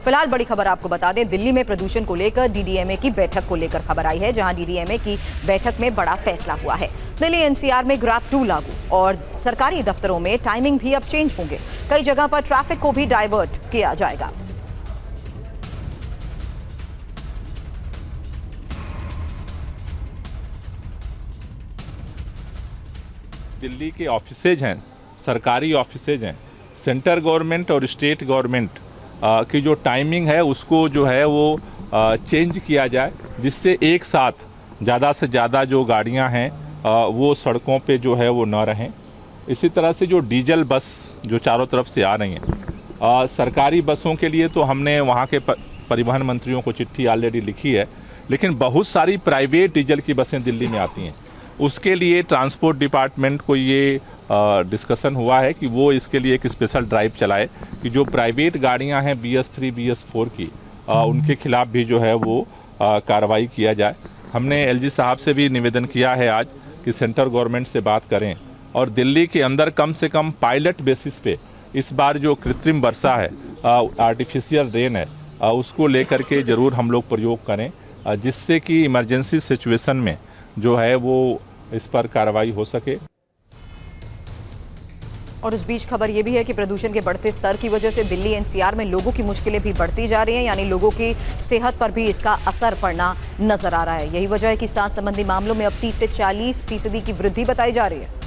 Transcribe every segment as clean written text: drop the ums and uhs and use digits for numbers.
फिलहाल बड़ी खबर आपको बता दें, दिल्ली में प्रदूषण को लेकर डीडीएमए की बैठक को लेकर खबर आई है, जहां डीडीएमए की बैठक में बड़ा फैसला हुआ है। दिल्ली एनसीआर में ग्रैब 2 लागू और सरकारी दफ्तरों में टाइमिंग भी अब चेंज होंगे। कई जगह पर ट्रैफिक को भी डाइवर्ट किया जाएगा। दिल्ली के ऑफिसेज हैं, सरकारी ऑफिसेज हैं, सेंटर गवर्नमेंट और स्टेट गवर्नमेंट की जो टाइमिंग है उसको जो है वो चेंज किया जाए, जिससे एक साथ ज़्यादा से ज़्यादा जो गाड़ियां हैं वो सड़कों पे जो है वो ना रहें। इसी तरह से जो डीजल बस जो चारों तरफ से आ रही हैं, सरकारी बसों के लिए तो हमने वहाँ के परिवहन मंत्रियों को चिट्ठी ऑलरेडी लिखी है, लेकिन बहुत सारी प्राइवेट डीजल की बसें दिल्ली में आती हैं। उसके लिए ट्रांसपोर्ट डिपार्टमेंट को ये डिस्कशन हुआ है कि वो इसके लिए एक स्पेशल ड्राइव चलाए कि जो प्राइवेट गाड़ियां हैं BS3 BS4 की, उनके खिलाफ भी जो है वो कार्रवाई किया जाए। हमने LG साहब से भी निवेदन किया है आज कि सेंट्रल गवर्नमेंट से बात करें और दिल्ली के अंदर कम से कम पायलट बेसिस पे इस बार जो कृत्रिम वर्षा है, आर्टिफिशियल रेन है, उसको लेकर के ज़रूर हम लोग प्रयोग करें, जिससे कि इमरजेंसी सिचुएशन में जो है वो इस पर कार्रवाई हो सके। और इस बीच खबर यह भी है कि प्रदूषण के बढ़ते स्तर की वजह से दिल्ली एनसीआर में लोगों की मुश्किलें भी बढ़ती जा रही हैं, यानी लोगों की सेहत पर भी इसका असर पड़ना नजर आ रहा है। यही वजह है कि सांस संबंधी मामलों में अब 30 से 40% की वृद्धि बताई जा रही है।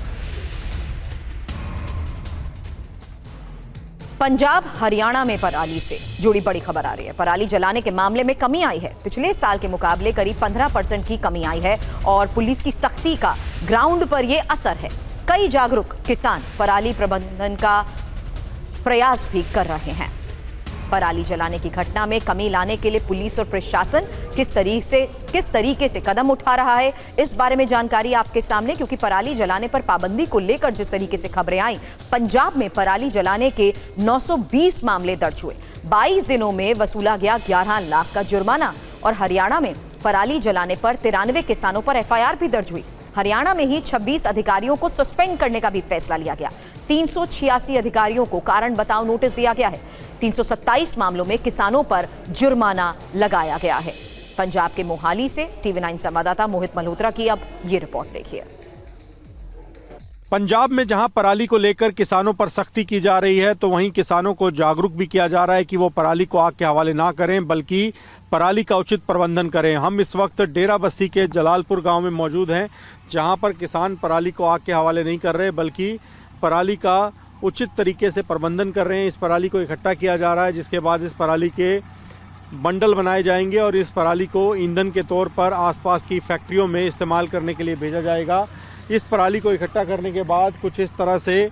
पंजाब हरियाणा में पराली से जुड़ी बड़ी खबर आ रही है। पराली जलाने के मामले में कमी आई है। पिछले साल के मुकाबले करीब 15% की कमी आई है और पुलिस की सख्ती का ग्राउंड पर यह असर है। कई जागरूक किसान पराली प्रबंधन का प्रयास भी कर रहे हैं। पराली जलाने की घटना में कमी लाने के लिए पुलिस और प्रशासन किस तरीके से कदम उठा रहा है, इस बारे में जानकारी आपके सामने, क्योंकि पराली जलाने पर पाबंदी को लेकर जिस तरीके से खबरें आई, पंजाब में पराली जलाने के 920 मामले दर्ज हुए। 22 दिनों में वसूला गया 11 लाख का जुर्माना। और हरियाणा में पराली जलाने पर 93 किसानों पर FIR भी दर्ज हुई। हरियाणा में ही 26 अधिकारियों को सस्पेंड करने का भी फैसला लिया गया। 386 अधिकारियों को कारण बताओ नोटिस दिया गया है। 327 मामलों में किसानों पर जुर्माना लगाया गया है। पंजाब के मोहाली से TV9 संवाददाता मोहित मल्होत्रा की अब ये रिपोर्ट देखिए। पंजाब में जहां पराली को लेकर किसानों पर सख्ती की जा रही है, तो वहीं किसानों को जागरूक भी किया जा रहा है कि वो पराली को आग के हवाले ना करें, बल्कि पराली का उचित प्रबंधन करें। हम इस वक्त डेरा बस्सी के जलालपुर गांव में मौजूद हैं, जहां पर किसान पराली को आग के हवाले नहीं कर रहे, बल्कि पराली का उचित तरीके से प्रबंधन कर रहे हैं। इस पराली को इकट्ठा किया जा रहा है, जिसके बाद इस पराली के बंडल बनाए जाएंगे और इस पराली को ईंधन के तौर पर आसपास की फैक्ट्रियों में इस्तेमाल करने के लिए भेजा जाएगा। इस पराली को इकट्ठा करने के बाद कुछ इस तरह से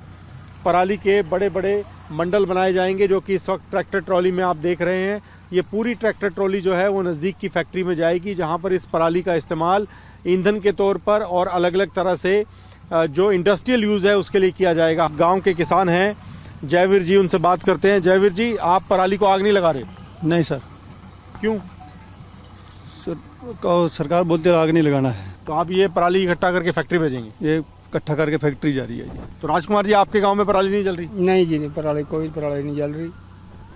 पराली के बड़े बड़े मंडल बनाए जाएंगे, जो कि इस वक्त ट्रैक्टर ट्रॉली में आप देख रहे हैं। ये पूरी ट्रैक्टर ट्रॉली जो है वो नज़दीक की फैक्ट्री में जाएगी, जहां पर इस पराली का इस्तेमाल ईंधन के तौर पर और अलग अलग तरह से जो इंडस्ट्रियल यूज़ है उसके लिए किया जाएगा। गाँव के किसान हैं जयवीर जी, उनसे बात करते हैं। जयवीर जी, आप पराली को आग नहीं लगा रहे? नहीं सर। क्यों? सरकार बोलती है आग नहीं लगाना है। तो आप ये पराली इकट्ठा करके फैक्ट्री भेजेंगे? ये इकट्ठा करके फैक्ट्री जा रही है। तो राजकुमार जी, आपके गांव में पराली नहीं जल रही? नहीं जी, नहीं, पराली कोई पराली नहीं जल रही।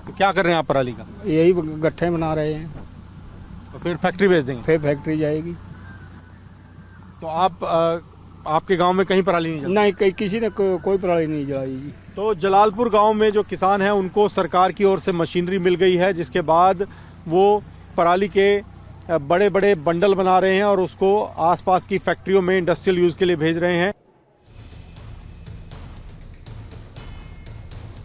तो क्या कर रहे हैं आप पराली का? यही गट्ठे बना रहे हैं। तो फिर फैक्ट्री भेज देंगे? फिर फैक्ट्री जाएगी। तो आपके गांव में कहीं पराली नहीं जल? नहीं, किसी ने कोई पराली नहीं जलाई जी। तो जलालपुर गांव में जो किसान हैं उनको सरकार की ओर से मशीनरी मिल गई है, जिसके बाद वो पराली के बड़े बड़े बंडल बना रहे हैं और उसको आसपास की फैक्ट्रियों में इंडस्ट्रियल यूज के लिए भेज रहे हैं।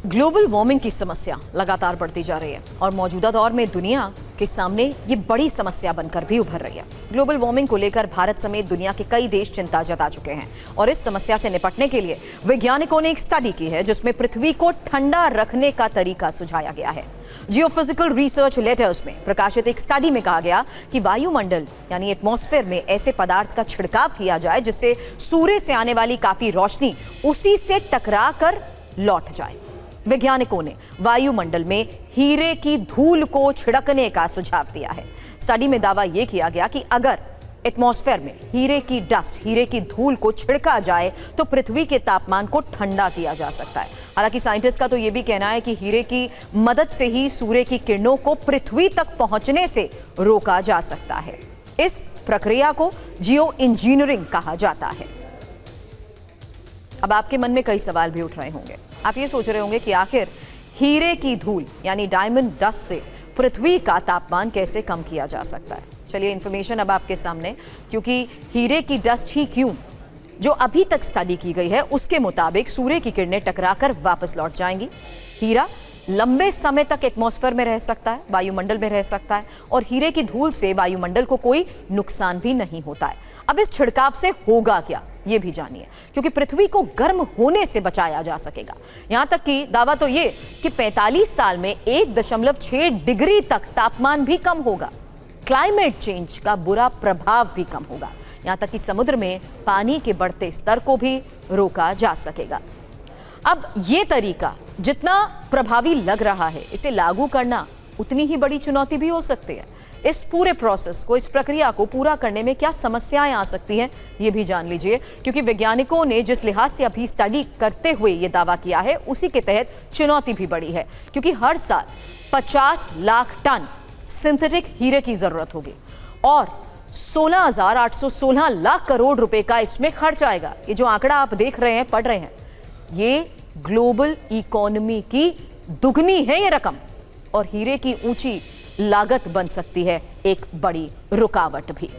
ग्लोबल वार्मिंग की समस्या लगातार बढ़ती जा रही है और मौजूदा दौर में दुनिया के सामने ये बड़ी समस्या बनकर भी उभर रही है। ग्लोबल वार्मिंग को लेकर भारत समेत दुनिया के कई देश चिंता जता चुके हैं और इस समस्या से निपटने के लिए वैज्ञानिकों ने एक स्टडी की है, जिसमें पृथ्वी को ठंडा रखने का तरीका सुझाया गया है। जियोफिजिकल रिसर्च लेटर्स में प्रकाशित एक स्टडी में कहा गया कि वायुमंडल यानी एटमॉस्फेयर में ऐसे पदार्थ का छिड़काव किया जाए जिससे सूर्य से आने वाली काफी रोशनी उसी से टकरा कर लौट जाए। वैज्ञानिकों ने वायुमंडल में हीरे की धूल को छिड़कने का सुझाव दिया है। स्टडी में दावा यह किया गया कि अगर एटमॉस्फेयर में हीरे की डस्ट, हीरे की धूल को छिड़का जाए तो पृथ्वी के तापमान को ठंडा किया जा सकता है। हालांकि साइंटिस्ट का तो यह भी कहना है कि हीरे की मदद से ही सूर्य की किरणों को पृथ्वी तक पहुंचने से रोका जा सकता है। इस प्रक्रिया को जियो इंजीनियरिंग कहा जाता है। अब आपके मन में कई सवाल भी उठ रहे होंगे। आप ये सोच रहे होंगे कि आखिर हीरे की धूल यानी डायमंड डस्ट से पृथ्वी का तापमान कैसे कम किया जा सकता है। चलिए इंफॉर्मेशन अब आपके सामने, क्योंकि हीरे की डस्ट ही क्यों, जो अभी तक स्टडी की गई है उसके मुताबिक सूर्य की किरणें टकराकर वापस लौट जाएंगी। हीरा लंबे समय तक एटमॉस्फेयर में रह सकता है, वायुमंडल में रह सकता है, और हीरे की धूल से वायुमंडल को कोई नुकसान भी नहीं होता है। अब इस छिड़काव से होगा क्या, ये भी जानिए, क्योंकि पृथ्वी को गर्म होने से बचाया जा सकेगा। यहां तक कि दावा तो ये कि 45 साल में 1.6 डिग्री तक तापमान भी कम होगा। क्लाइमेट चेंज का बुरा प्रभाव भी कम होगा। यहां तक कि समुद्र में पानी के बढ़ते स्तर को भी रोका जा सकेगा। अब ये तरीका जितना प्रभावी लग रहा है, इसे लागू करना उतनी ही बड़ी चुनौती भी हो सकती है। इस पूरे प्रोसेस को, इस प्रक्रिया को पूरा करने में क्या समस्याएं आ सकती हैं, ये भी जान लीजिए, क्योंकि वैज्ञानिकों ने जिस लिहाज से अभी स्टडी करते हुए ये दावा किया है उसी के तहत चुनौती भी बड़ी है, क्योंकि हर साल 50 लाख टन सिंथेटिक हीरे की जरूरत होगी और 16,816 लाख करोड़ रुपए का इसमें खर्च आएगा। ये जो आंकड़ा आप देख रहे हैं, पढ़ रहे हैं, ये ग्लोबल इकोनॉमी की दुगनी है ये रकम, और हीरे की ऊंची लागत बन सकती है एक बड़ी रुकावट भी।